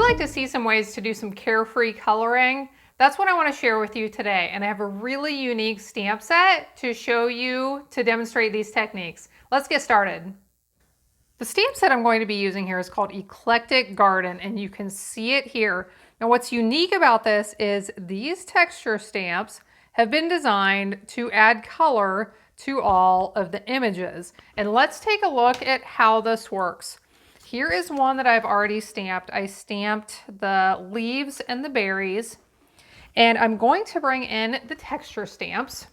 like to see some ways to do some carefree coloring, that's what I want to share with you today. And I have a really unique stamp set to show you to demonstrate these techniques. Let's get started. The stamp set I'm going to be using here is called Eclectic Garden, and you can see it here. Now what's unique about this is these texture stamps have been designed to add color to all of the images. And let's take a look at how this works. Here is one that I've already stamped. I stamped the leaves and the berries, and I'm going to bring in the texture stamps.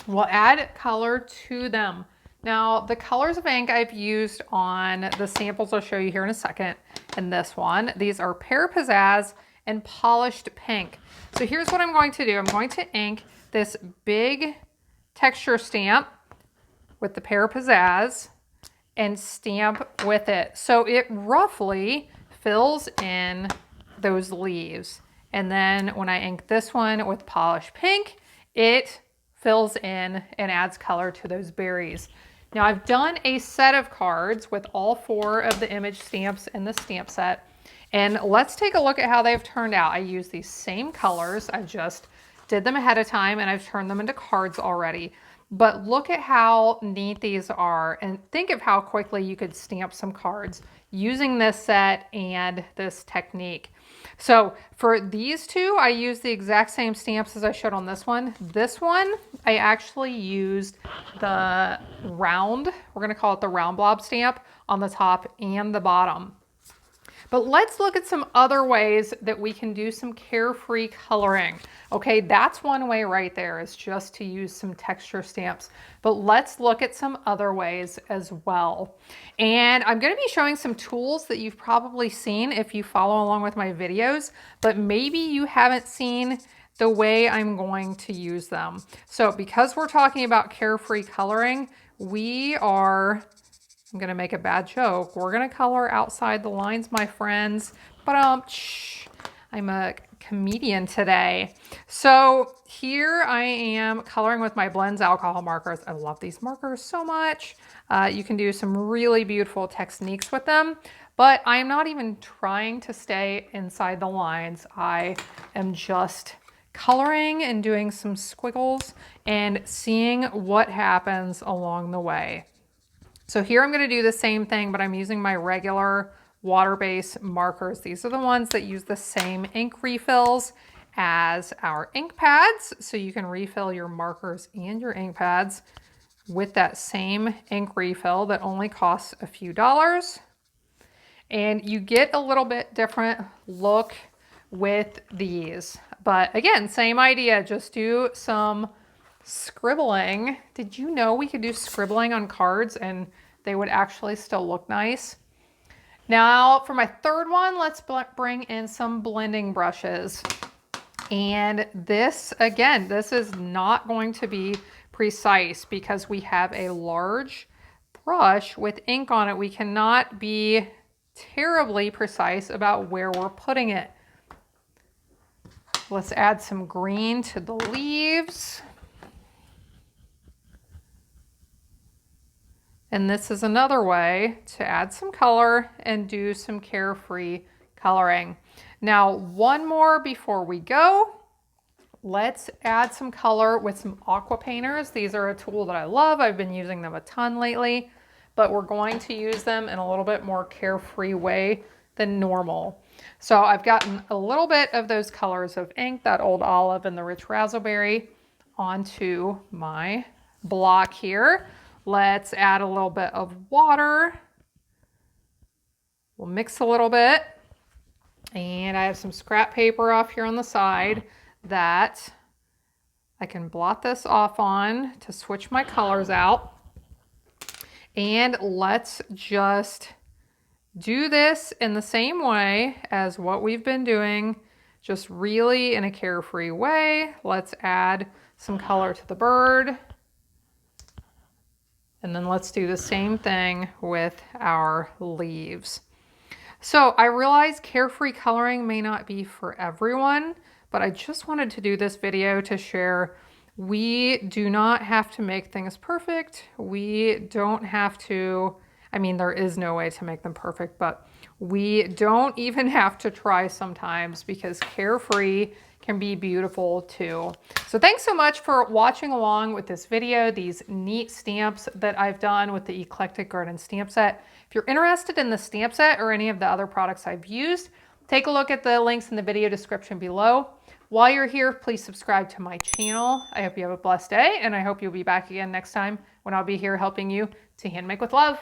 We'll add color to them. Now, the colors of ink I've used on the samples I'll show you here in a second, and this one, these are Pear Pizzazz and Polished Pink. So here's what I'm going to do. I'm going to ink this big texture stamp with the Pear Pizzazz and stamp with it. So it roughly fills in those leaves. And then when I ink this one with Polished Pink, it fills in and adds color to those berries. Now I've done a set of cards with all 4 of the image stamps in the stamp set. And let's take a look at how they've turned out. I use these same colors. I just did them ahead of time and I've turned them into cards already. But look at how neat these are, and think of how quickly you could stamp some cards using this set and this technique. So for these two, I used the exact same stamps as I showed on this one. This one, I actually used the round, we're gonna call it the round blob stamp, on the top and the bottom. But let's look at some other ways that we can do some carefree coloring. Okay, that's one way right there, is just to use some texture stamps. But let's look at some other ways as well. And I'm going to be showing some tools that you've probably seen if you follow along with my videos, but maybe you haven't seen the way I'm going to use them. So because we're talking about carefree coloring, I'm gonna make a bad joke. We're gonna color outside the lines, my friends. But I'm a comedian today. So here I am coloring with my Blends alcohol markers. I love these markers so much. You can do some really beautiful techniques with them, but I'm not even trying to stay inside the lines. I am just coloring and doing some squiggles and seeing what happens along the way. So here I'm going to do the same thing, but I'm using my regular water-based markers. These are the ones that use the same ink refills as our ink pads. So you can refill your markers and your ink pads with that same ink refill that only costs a few dollars. And you get a little bit different look with these. But again, same idea, just do some scribbling. Did you know we could do scribbling on cards and they would actually still look nice? Now for my third one, let's bring in some blending brushes. And this, again, this is not going to be precise because we have a large brush with ink on it. We cannot be terribly precise about where we're putting it. Let's add some green to the leaves. And this is another way to add some color and do some carefree coloring. Now, one more before we go. Let's add some color with some aqua painters. These are a tool that I love. I've been using them a ton lately, but we're going to use them in a little bit more carefree way than normal. So I've gotten a little bit of those colors of ink, that old olive and the rich raspberry, onto my block here. Let's add a little bit of water. We'll mix a little bit. And I have some scrap paper off here on the side that I can blot this off on to switch my colors out. And let's just do this in the same way as what we've been doing, just really in a carefree way. Let's add some color to the bird. And then let's do the same thing with our leaves. So I realize carefree coloring may not be for everyone, but I just wanted to do this video to share we do not have to make things perfect. We don't have to I mean, there is no way to make them perfect, but we don't even have to try sometimes because Carefree can be beautiful too. So thanks so much for watching along with this video, these neat stamps that I've done with the Eclectic Garden stamp set. If you're interested in the stamp set or any of the other products I've used, take a look at the links in the video description below. While you're here, please subscribe to my channel. I hope you have a blessed day, and I hope you'll be back again next time when I'll be here helping you to hand make with love.